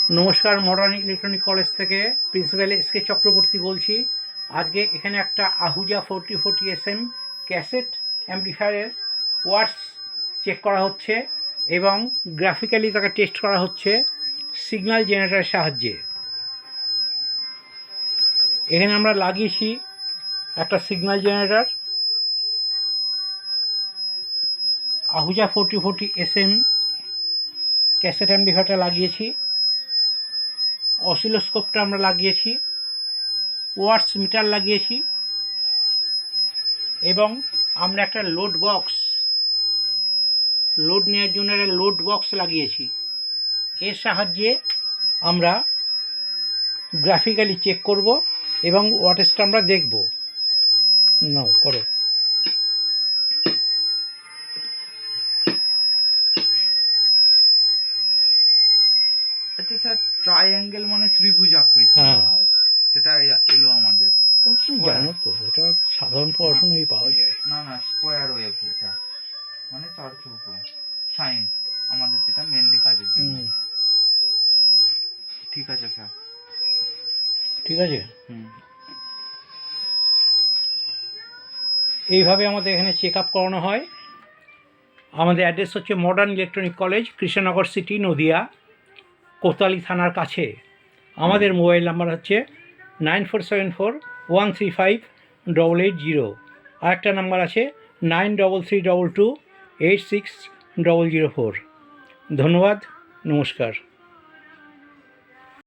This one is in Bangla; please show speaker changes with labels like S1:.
S1: নমস্কার, মডার্ন ইলেকট্রনিক কলেজ থেকে প্রিন্সিপাল এসকে চক্রবর্তী বলছি। আজকে এখানে একটা আহুজা 4040SM ক্যাসেট অ্যাম্পলিফায়ারের ওয়াটস চেক করা হচ্ছে এবং গ্রাফিক্যালি তাকে টেস্ট করা হচ্ছে সিগন্যাল জেনারেটরের সাহায্যে। এখানে আমরা লাগিয়েছি একটা signal generator, Ahuja 4040SM cassette অ্যাম্পলিফায়ারটা লাগিয়েছি, অসিলোস্কোপটা আমরা লাগিয়েছি, ওয়াটস মিটার লাগিয়েছি এবং আমরা একটা লোড নেওয়ার জন্য একটা লোড বক্স লাগিয়েছি। এর সাহায্যে আমরা গ্রাফিক্যালি চেক করব এবং ওয়াটেজটা আমরা দেখব। নাও করো।
S2: আচ্ছা স্যার, ট্রায়াঙ্গেল মানে ত্রিভুজ আকৃতি হয়, সেটা এলো আমাদের।
S1: জানো তো, এটা সাধারণ পড়াশোনায় পাওয়া যায়।
S2: না না, স্কোয়ার ওয়েভ, এটা মানে চারচৌকো সাইন, আমাদের যেটা মেনলি কাজের জন্য। ঠিক আছে স্যার।
S1: ঠিক আছে। এইভাবে আমাদের এখানে চেক আপ করানো হয়। আমাদের অ্যাড্রেস হচ্ছে modern electronic college, Krishnanagar city, Nadia, Kotwali থানার কাছে। আমাদের মোবাইল নাম্বার হচ্ছে 9474135880। আর একটা নাম্বার আছে 9332286004। ধন্যবাদ, নমস্কার।